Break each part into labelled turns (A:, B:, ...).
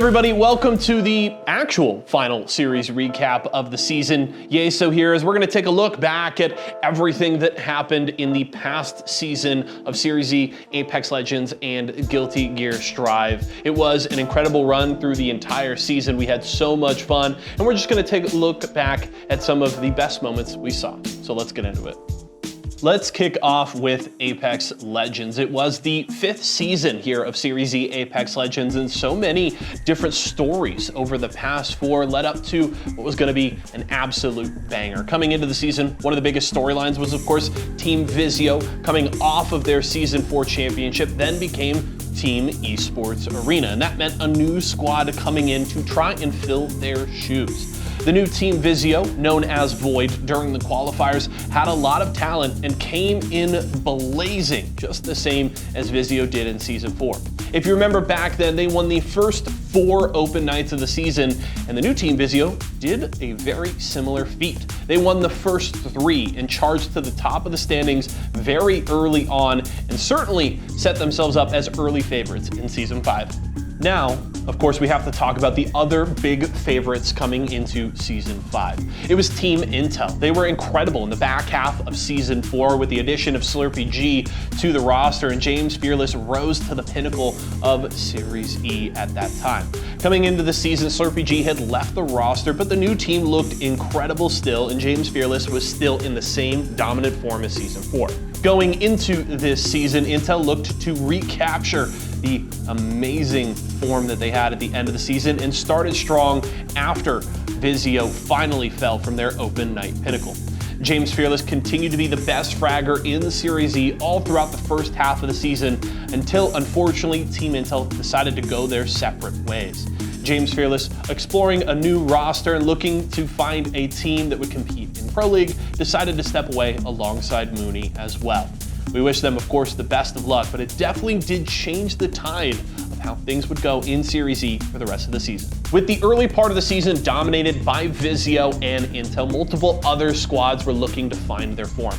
A: everybody, welcome to the actual final series recap of the season. Yeso here, as we're going to take a look back at everything that happened in the past season of Series Z, Apex Legends, and Guilty Gear Strive. It was an incredible run through the entire season. We had so much fun, and we're just going to take a look back at some of the best moments we saw. So let's get into it. Let's kick off with Apex Legends. It was the 5th season here of Series Z Apex Legends, and so many different stories over the past 4 led up to what was going to be an absolute banger. Coming into the season, one of the biggest storylines was, of course, Team Vizio coming off of their Season 4 championship, then became Team Esports Arena, and that meant a new squad coming in to try and fill their shoes. The new Team Vizio, known as Void during the qualifiers, had a lot of talent and came in blazing, just the same as Vizio did in Season 4. If you remember back then, they won the first 4 open nights of the season, and the new Team Vizio did a very similar feat. They won the first 3 and charged to the top of the standings very early on, and certainly set themselves up as early favorites in Season 5. Now, of course, we have to talk about the other big favorites coming into Season 5. It was Team Intel. They were incredible in the back half of Season 4 with the addition of Slurpee G to the roster, and James Fearless rose to the pinnacle of Series E at that time. Coming into the season, Slurpee G had left the roster, but the new team looked incredible still, and James Fearless was still in the same dominant form as Season 4. Going into this season, Intel looked to recapture the amazing form that they had at the end of the season and started strong after Vizio finally fell from their open night pinnacle. James Fearless continued to be the best fragger in the Series E all throughout the first half of the season until, unfortunately, Team Intel decided to go their separate ways. James Fearless, exploring a new roster and looking to find a team that would compete in Pro League, decided to step away alongside Mooney as well. We wish them, of course, the best of luck, but it definitely did change the tide of how things would go in Series E for the rest of the season. With the early part of the season dominated by Vizio and Intel, multiple other squads were looking to find their form.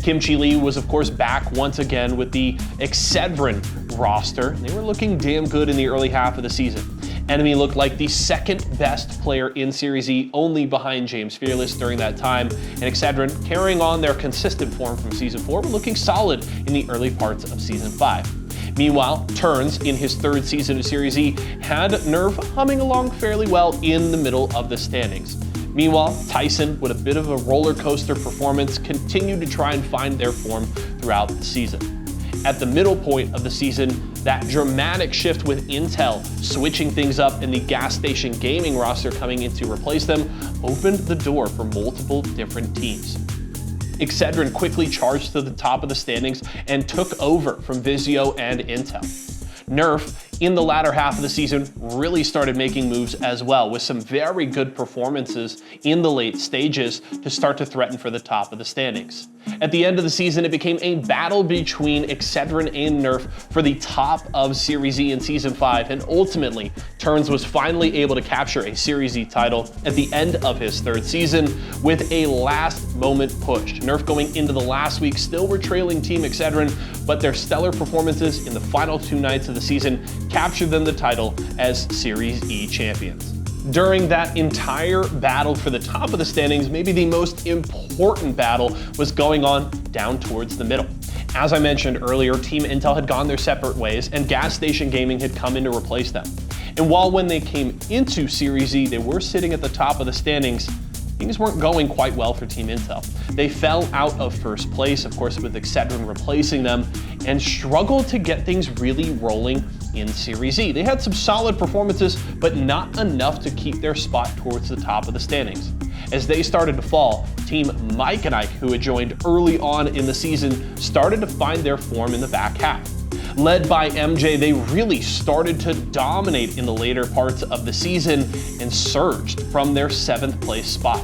A: Kimchi Lee was, of course, back once again with the Excedrin roster. They were looking damn good in the early half of the season. Enemy looked like the second best player in Series E, only behind James Fearless during that time, and Excedrin, carrying on their consistent form from Season 4, were looking solid in the early parts of Season 5. Meanwhile, Turns, in his 3rd season of Series E, had Nerve humming along fairly well in the middle of the standings. Meanwhile, Tyson, with a bit of a roller coaster performance, continued to try and find their form throughout the season. At the middle point of the season, that dramatic shift with Intel switching things up and the Gas Station Gaming roster coming in to replace them opened the door for multiple different teams. Excedrin quickly charged to the top of the standings and took over from Vizio and Intel. Nerf, in the latter half of the season, really started making moves as well, with some very good performances in the late stages to start to threaten for the top of the standings. At the end of the season, it became a battle between Excedrin and Nerf for the top of Series E in Season 5, and ultimately, Turns was finally able to capture a Series E title at the end of his 3rd season with a last-moment push. Nerf going into the last week still were trailing Team Excedrin, but their stellar performances in the final 2 nights of the season captured them the title as Series E champions. During that entire battle for the top of the standings, maybe the most important battle was going on down towards the middle. As I mentioned earlier, Team Intel had gone their separate ways, and Gas Station Gaming had come in to replace them. And while when they came into Series E, they were sitting at the top of the standings, things weren't going quite well for Team Intel. They fell out of 1st place, of course, with Excedrin replacing them, and struggled to get things really rolling in Series E. They had some solid performances, but not enough to keep their spot towards the top of the standings. As they started to fall, Team Mike and Ike, who had joined early on in the season, started to find their form in the back half. Led by MJ, they really started to dominate in the later parts of the season and surged from their 7th place spot.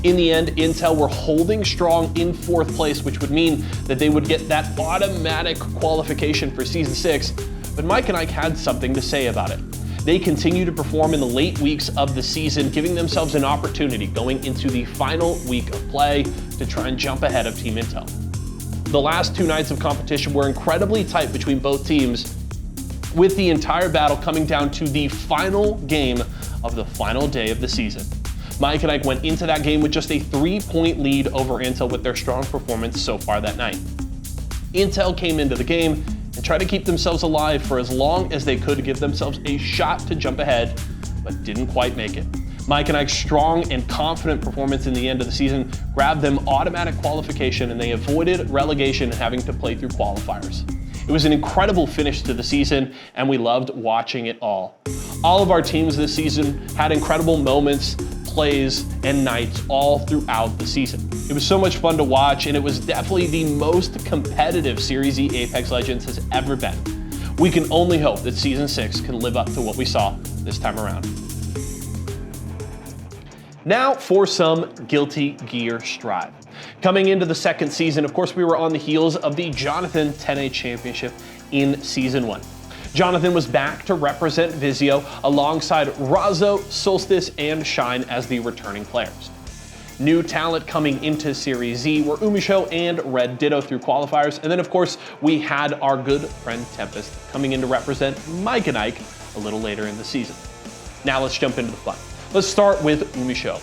A: In the end, Intel were holding strong in 4th place, which would mean that they would get that automatic qualification for Season 6, but Mike and Ike had something to say about it. They continue to perform in the late weeks of the season, giving themselves an opportunity going into the final week of play to try and jump ahead of Team Intel. The last 2 nights of competition were incredibly tight between both teams, with the entire battle coming down to the final game of the final day of the season. Mike and Ike went into that game with just a 3-point lead over Intel with their strong performance so far that night. Intel came into the game and tried to keep themselves alive for as long as they could to give themselves a shot to jump ahead, but didn't quite make it. Mike and Ike's strong and confident performance in the end of the season grabbed them automatic qualification, and they avoided relegation and having to play through qualifiers. It was an incredible finish to the season, and we loved watching it all. All of our teams this season had incredible moments, plays, and nights all throughout the season. It was so much fun to watch, and it was definitely the most competitive Series E Apex Legends has ever been. We can only hope that Season 6 can live up to what we saw this time around. Now for some Guilty Gear Strive. Coming into the second season, of course, we were on the heels of the Jonathan 10A Championship in Season 1. Jonathan was back to represent Vizio alongside Razo, Solstice, and Shine as the returning players. New talent coming into Series Z were Umisho and Red Ditto through qualifiers, and then of course we had our good friend Tempest coming in to represent Mike and Ike a little later in the season. Now let's jump into the fun. Let's start with Umisho,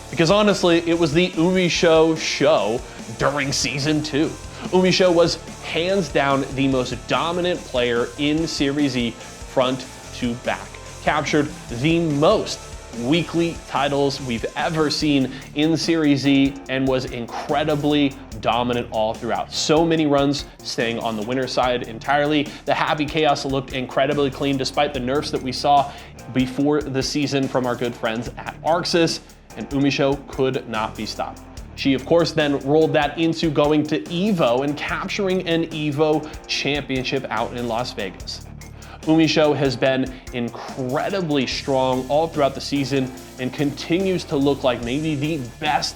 A: because honestly it was the Umisho show during Season 2. Umisho was hands down the most dominant player in Series E front to back. Captured the most weekly titles we've ever seen in Series E and was incredibly dominant all throughout. So many runs staying on the winner's side entirely. The Happy Chaos looked incredibly clean despite the nerfs that we saw before the season from our good friends at Arxis, and Umisho could not be stopped. She, of course, then rolled that into going to EVO and capturing an EVO championship out in Las Vegas. Umisho has been incredibly strong all throughout the season and continues to look like maybe the best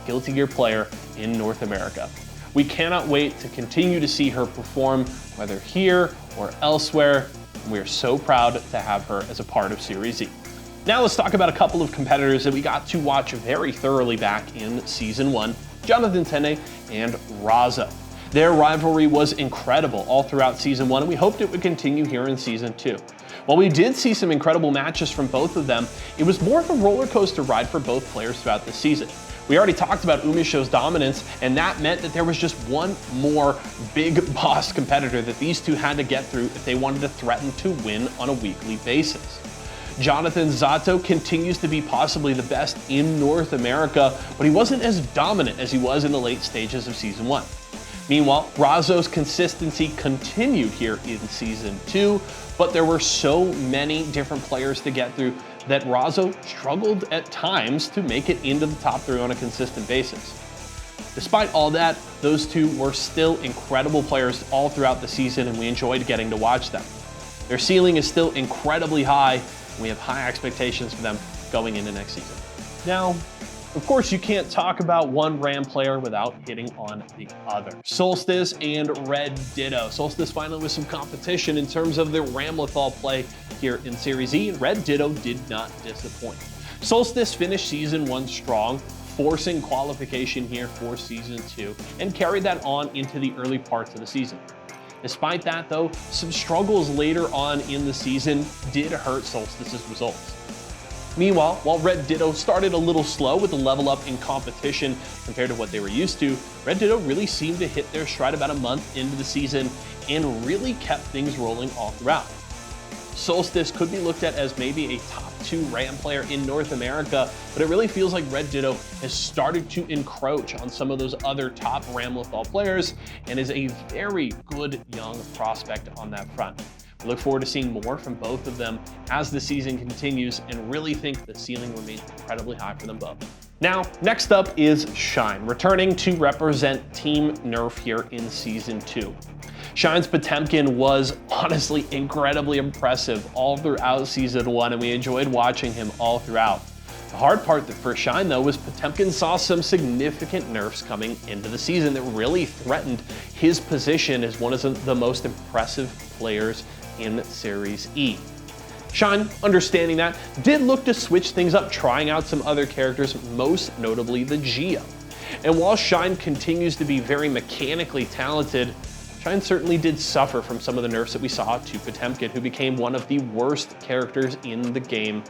A: Guilty Gear player in North America. We cannot wait to continue to see her perform, whether here or elsewhere, and we are so proud to have her as a part of Series E. Now let's talk about a couple of competitors that we got to watch very thoroughly back in Season 1, Jonathan 10A and Razo. Their rivalry was incredible all throughout Season 1, and we hoped it would continue here in Season 2. While we did see some incredible matches from both of them, it was more of a roller coaster ride for both players throughout the season. We already talked about Umisho's dominance, and that meant that there was just one more big boss competitor that these two had to get through if they wanted to threaten to win on a weekly basis. Jonathan Zato continues to be possibly the best in North America, but he wasn't as dominant as he was in the late stages of Season 1. Meanwhile, Razo's consistency continued here in Season 2, but there were so many different players to get through that Razo struggled at times to make it into the top 3 on a consistent basis. Despite all that, those two were still incredible players all throughout the season, and we enjoyed getting to watch them. Their ceiling is still incredibly high, and we have high expectations for them going into next season. Now, of course, you can't talk about one RAM player without hitting on the other. Solstice and Red Ditto. Solstice finally with some competition in terms of their Ramlethal play here in Series E, and Red Ditto did not disappoint. Solstice finished Season 1 strong, forcing qualification here for Season 2, and carried that on into the early parts of the season. Despite that, though, some struggles later on in the season did hurt Solstice's results. Meanwhile, while Red Ditto started a little slow with the level up in competition compared to what they were used to, Red Ditto really seemed to hit their stride about a month into the season and really kept things rolling all throughout. Solstice could be looked at as maybe a top 2 RAM player in North America, but it really feels like Red Ditto has started to encroach on some of those other top Ramlethal players and is a very good young prospect on that front. We look forward to seeing more from both of them as the season continues and really think the ceiling remains incredibly high for them both. Now, next up is Shine, returning to represent Team Nerf here in Season 2. Shine's Potemkin was honestly incredibly impressive all throughout Season 1, and we enjoyed watching him all throughout. The hard part for Shine, though, was Potemkin saw some significant nerfs coming into the season that really threatened his position as one of the most impressive players in Series E. Shine, understanding that, did look to switch things up, trying out some other characters, most notably the Geo. And while Shine continues to be very mechanically talented, Shine certainly did suffer from some of the nerfs that we saw to Potemkin, who became one of the worst characters in the game,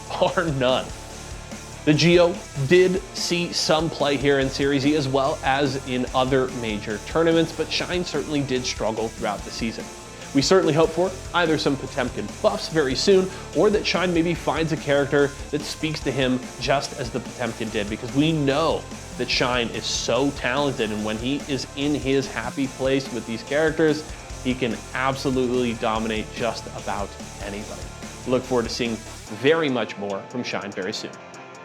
A: bar none. The Geo did see some play here in Series E as well as in other major tournaments, but Shine certainly did struggle throughout the season. We certainly hope for either some Potemkin buffs very soon, or that Shine maybe finds a character that speaks to him just as the Potemkin did, because we know that Shine is so talented, and when he is in his happy place with these characters, he can absolutely dominate just about anybody. Look forward to seeing very much more from Shine very soon.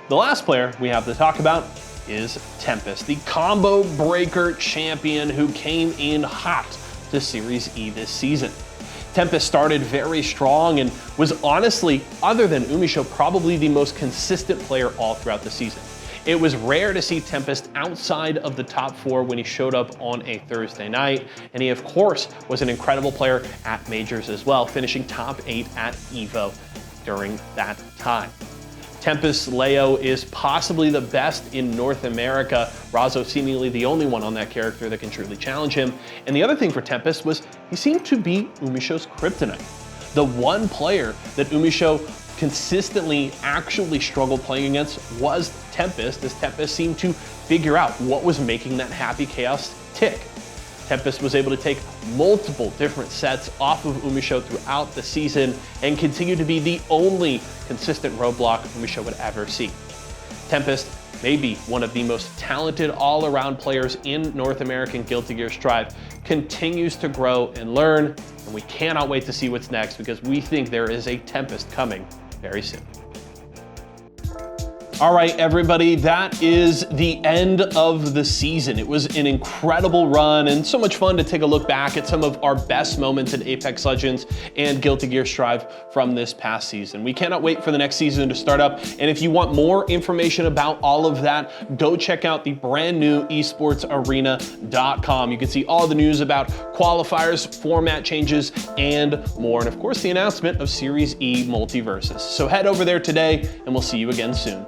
A: The last player we have to talk about is Tempest, the combo breaker champion who came in hot to Series E this season. Tempest started very strong and was honestly, other than Umisho, probably the most consistent player all throughout the season. It was rare to see Tempest outside of the top 4 when he showed up on a Thursday night, and he of course was an incredible player at Majors as well, finishing top 8 at EVO during that time. Tempest Leo is possibly the best in North America. Razo seemingly the only one on that character that can truly challenge him. And the other thing for Tempest was he seemed to be Umisho's kryptonite. The one player that Umisho consistently actually struggled playing against was Tempest, as Tempest seemed to figure out what was making that happy chaos tick. Tempest was able to take multiple different sets off of Umisho throughout the season and continue to be the only consistent roadblock Umisho would ever see. Tempest may be one of the most talented all-around players in North American Guilty Gear Strive, continues to grow and learn, and we cannot wait to see what's next because we think there is a Tempest coming very soon. All right, everybody, that is the end of the season. It was an incredible run and so much fun to take a look back at some of our best moments in Apex Legends and Guilty Gear Strive from this past season. We cannot wait for the next season to start up. And if you want more information about all of that, go check out the brand new esportsarena.com. You can see all the news about qualifiers, format changes, and more. And of course, the announcement of Series E MultiVersus. So head over there today and we'll see you again soon.